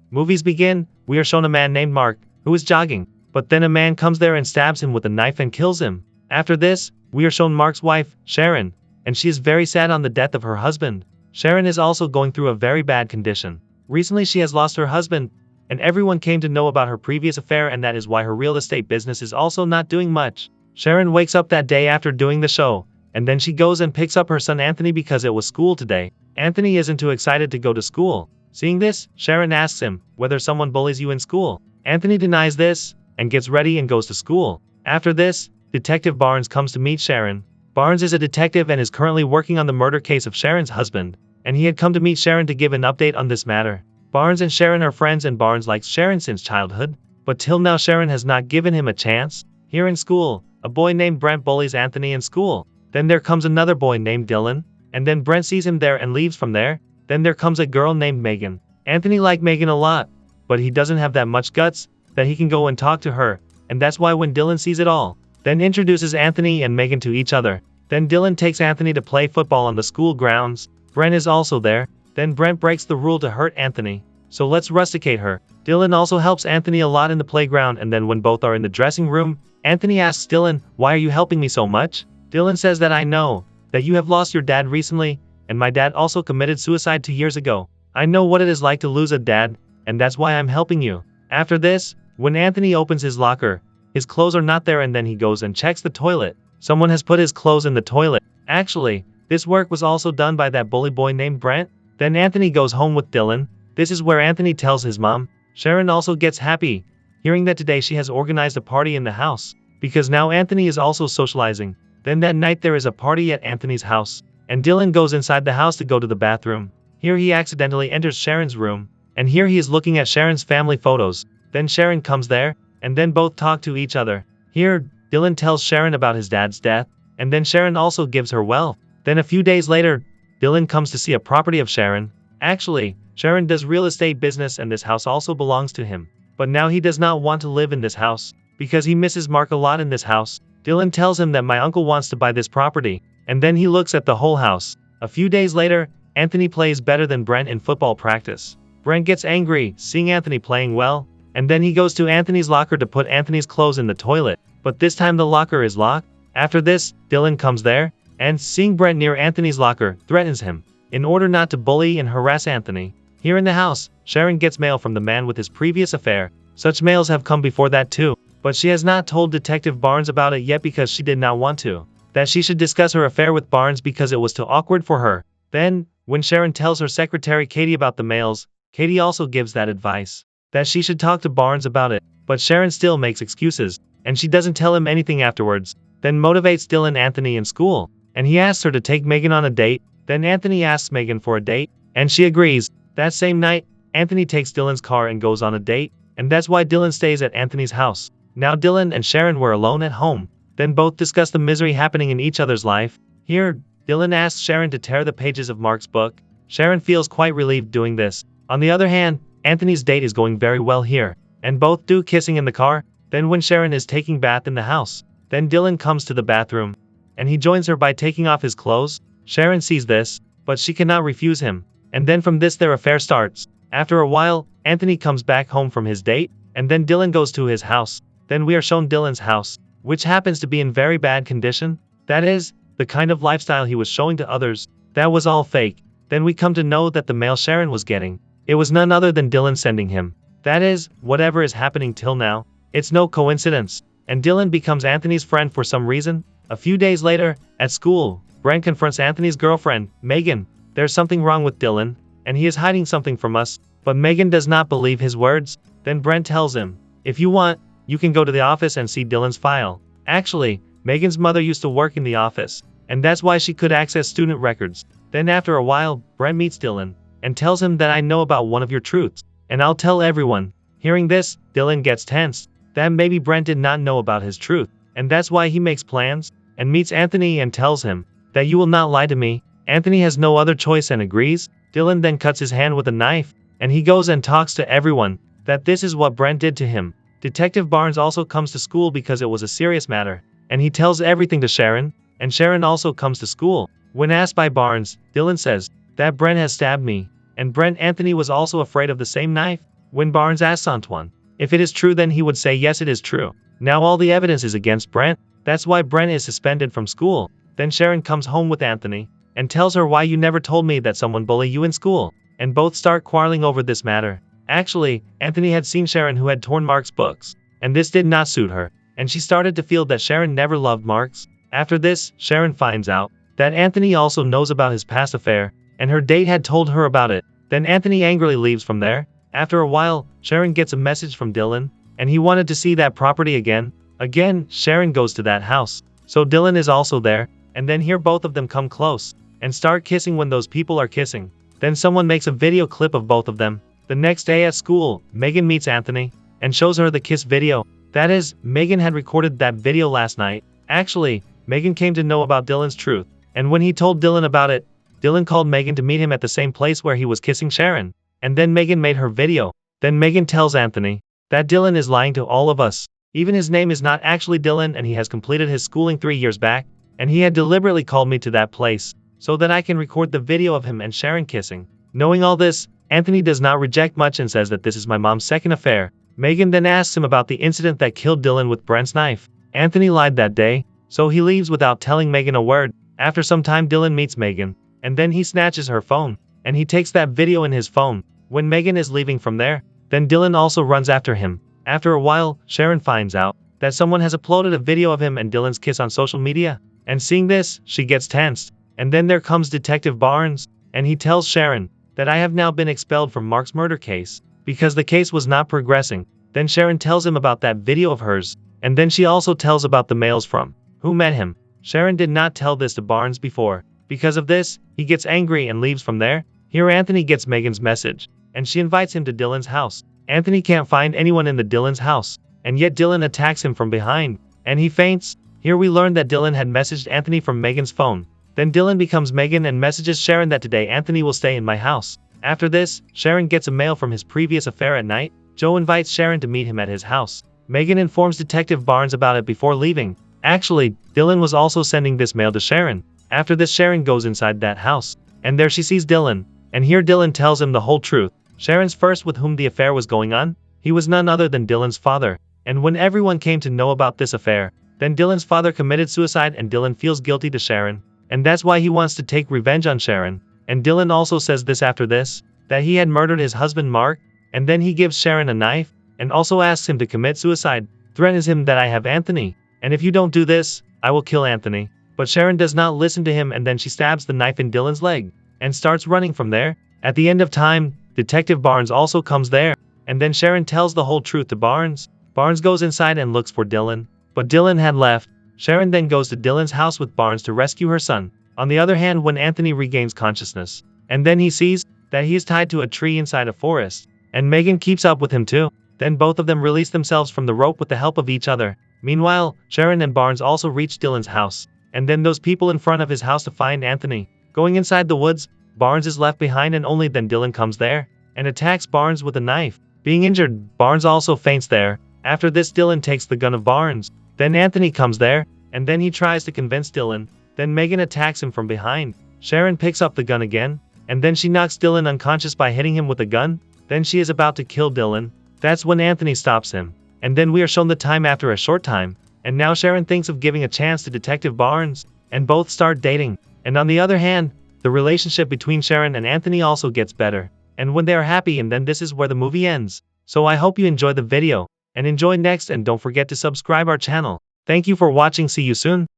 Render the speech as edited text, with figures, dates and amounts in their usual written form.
Movies begin, we are shown a man named Mark, who is jogging, but then a man comes there and stabs him with a knife and kills him. After this, we are shown Mark's wife, Sharon, and she is very sad on the death of her husband. Sharon is also going through a very bad condition. Recently she has lost her husband, and everyone came to know about her previous affair, and that is why her real estate business is also not doing much. Sharon wakes up that day after doing the show, and then she goes and picks up her son Anthony because it was school today. Anthony isn't too excited to go to school. Seeing this, Sharon asks him whether someone bullies you in school. Anthony denies this, and gets ready and goes to school. After this, Detective Barnes comes to meet Sharon. Barnes is a detective and is currently working on the murder case of Sharon's husband, and he had come to meet Sharon to give an update on this matter. Barnes and Sharon are friends, and Barnes likes Sharon since childhood, but till now Sharon has not given him a chance. Here in school, a boy named Brent bullies Anthony in school. Then there comes another boy named Dylan, and then Brent sees him there and leaves from there. Then there comes a girl named Megan. Anthony liked Megan a lot, but he doesn't have that much guts that he can go and talk to her, and that's why when Dylan sees it all, then introduces Anthony and Megan to each other. Then Dylan takes Anthony to play football on the school grounds. Brent is also there. Then Brent breaks the rule to hurt Anthony, so let's rusticate her. Dylan also helps Anthony a lot in the playground, and then when both are in the dressing room, Anthony asks Dylan, "Why are you helping me so much?" Dylan says that I know that you have lost your dad recently, and my dad also committed suicide 2 years ago. I know what it is like to lose a dad, and that's why I'm helping you. After this, when Anthony opens his locker, his clothes are not there, and then he goes and checks the toilet. Someone has put his clothes in the toilet. Actually, this work was also done by that bully boy named Brent. Then Anthony goes home with Dylan. This is where Anthony tells his mom. Sharon also gets happy, hearing that today she has organized a party in the house, because now Anthony is also socializing. Then that night there is a party at Anthony's house, and Dylan goes inside the house to go to the bathroom. Here he accidentally enters Sharon's room, and here he is looking at Sharon's family photos. Then Sharon comes there, and then both talk to each other. Here, Dylan tells Sharon about his dad's death, and then Sharon also gives her wealth. Then a few days later, Dylan comes to see a property of Sharon. Actually, Sharon does real estate business, and this house also belongs to him. But now he does not want to live in this house, because he misses Mark a lot in this house. Dylan tells him that my uncle wants to buy this property, and then he looks at the whole house. A few days later, Anthony plays better than Brent in football practice. Brent gets angry, seeing Anthony playing well, and then he goes to Anthony's locker to put Anthony's clothes in the toilet, but this time the locker is locked. After this, Dylan comes there, and seeing Brent near Anthony's locker, threatens him, in order not to bully and harass Anthony. Here in the house, Sharon gets mail from the man with his previous affair. Such mails have come before that too, but she has not told Detective Barnes about it yet because she did not want to. That she should discuss her affair with Barnes because it was too awkward for her. Then, when Sharon tells her secretary Katie about the mails, Katie also gives that advice, that she should talk to Barnes about it, but Sharon still makes excuses, and she doesn't tell him anything afterwards. Then motivates Dylan Anthony in school, and he asks her to take Megan on a date. Then Anthony asks Megan for a date, and she agrees. That same night, Anthony takes Dylan's car and goes on a date, and that's why Dylan stays at Anthony's house. Now Dylan and Sharon were alone at home. Then both discuss the misery happening in each other's life. Here, Dylan asks Sharon to tear the pages of Mark's book. Sharon feels quite relieved doing this. On the other hand, Anthony's date is going very well here, and both do kissing in the car. Then when Sharon is taking bath in the house, then Dylan comes to the bathroom, and he joins her by taking off his clothes. Sharon sees this, but she cannot refuse him, and then from this their affair starts. After a while, Anthony comes back home from his date, and then Dylan goes to his house. Then we are shown Dylan's house, which happens to be in very bad condition. That is, the kind of lifestyle he was showing to others, that was all fake. Then we come to know that the mail Sharon was getting, it was none other than Dylan sending him. That is, whatever is happening till now, it's no coincidence. And Dylan becomes Anthony's friend for some reason. A few days later, at school, Brent confronts Anthony's girlfriend, Megan. There's something wrong with Dylan, and he is hiding something from us, but Megan does not believe his words. Then Brent tells him, if you want, you can go to the office and see Dylan's file. Actually, Megan's mother used to work in the office, and that's why she could access student records. Then after a while, Brent meets Dylan, and tells him that I know about one of your truths, and I'll tell everyone. Hearing this, Dylan gets tense, that maybe Brent did not know about his truth, and that's why he makes plans, and meets Anthony and tells him, that you will not lie to me. Anthony has no other choice and agrees. Dylan then cuts his hand with a knife, and he goes and talks to everyone, that this is what Brent did to him. Detective Barnes also comes to school because it was a serious matter, and he tells everything to Sharon, and Sharon also comes to school. When asked by Barnes, Dylan says, that Brent has stabbed me, and Brent Anthony was also afraid of the same knife. When Barnes asks Antoine if it is true, then he would say yes, it is true. Now all the evidence is against Brent. That's why Brent is suspended from school. Then Sharon comes home with Anthony and tells her, why you never told me that someone bullied you in school? And both start quarreling over this matter. Actually, Anthony had seen Sharon, who had torn Mark's books, and this did not suit her, and she started to feel that Sharon never loved Mark's. After this, Sharon finds out that Anthony also knows about his past affair, and her date had told her about it. Then Anthony angrily leaves from there. After a while, Sharon gets a message from Dylan, and he wanted to see that property again. Again, Sharon goes to that house. So Dylan is also there, and then here both of them come close and start kissing when those people are kissing. Then someone makes a video clip of both of them. The next day at school, Megan meets Anthony and shows her the kiss video. That is, Megan had recorded that video last night. Actually, Megan came to know about Dylan's truth, and when he told Dylan about it, Dylan called Megan to meet him at the same place where he was kissing Sharon. And then Megan made her video. Then Megan tells Anthony that Dylan is lying to all of us. Even his name is not actually Dylan, and he has completed his schooling 3 years back, and he had deliberately called me to that place so that I can record the video of him and Sharon kissing. Knowing all this, Anthony does not reject much and says that this is my mom's second affair. Megan then asks him about the incident that killed Dylan with Brent's knife. Anthony lied that day, so he leaves without telling Megan a word. After some time, Dylan meets Megan, and then he snatches her phone, and he takes that video in his phone. When Megan is leaving from there, then Dylan also runs after him. After a while, Sharon finds out that someone has uploaded a video of him and Dylan's kiss on social media, and seeing this, she gets tensed. And then there comes Detective Barnes, and he tells Sharon that I have now been expelled from Mark's murder case because the case was not progressing. Then Sharon tells him about that video of hers, and then she also tells about the males from who met him. Sharon did not tell this to Barnes before. Because of this, he gets angry and leaves from there. Here Anthony gets Megan's message, and she invites him to Dylan's house. Anthony can't find anyone in the Dylan's house, and yet Dylan attacks him from behind, and he faints. Here we learn that Dylan had messaged Anthony from Megan's phone. Then Dylan becomes Megan and messages Sharon that today Anthony will stay in my house. After this, Sharon gets a mail from his previous affair at night. Joe invites Sharon to meet him at his house. Megan informs Detective Barnes about it before leaving. Actually, Dylan was also sending this mail to Sharon. After this, Sharon goes inside that house, and there she sees Dylan, and here Dylan tells him the whole truth. Sharon's first with whom the affair was going on, he was none other than Dylan's father, and when everyone came to know about this affair, then Dylan's father committed suicide and Dylan feels guilty to Sharon, and that's why he wants to take revenge on Sharon. And Dylan also says this after this, that he had murdered his husband Mark, and then he gives Sharon a knife, and also asks him to commit suicide, threatens him that I have Anthony, and if you don't do this, I will kill Anthony. But Sharon does not listen to him, and then she stabs the knife in Dylan's leg, and starts running from there. At the end of time, Detective Barnes also comes there, and then Sharon tells the whole truth to Barnes. Barnes goes inside and looks for Dylan, but Dylan had left. Sharon then goes to Dylan's house with Barnes to rescue her son. On the other hand, when Anthony regains consciousness, and then he sees that he is tied to a tree inside a forest, and Megan keeps up with him too. Then both of them release themselves from the rope with the help of each other. Meanwhile, Sharon and Barnes also reach Dylan's house, and then those people in front of his house to find Anthony. Going inside the woods, Barnes is left behind, and only then Dylan comes there and attacks Barnes with a knife. Being injured, Barnes also faints there. After this, Dylan takes the gun of Barnes. Then Anthony comes there, and then he tries to convince Dylan. Then Megan attacks him from behind. Sharon picks up the gun again, and then she knocks Dylan unconscious by hitting him with a gun. Then she is about to kill Dylan. That's when Anthony stops him. And then we are shown the time after a short time. And now Sharon thinks of giving a chance to Detective Barnes, and both start dating. And on the other hand, the relationship between Sharon and Anthony also gets better. And when they are happy, and then this is where the movie ends. So I hope you enjoy the video, and enjoy next, and don't forget to subscribe our channel. Thank you for watching. See you soon.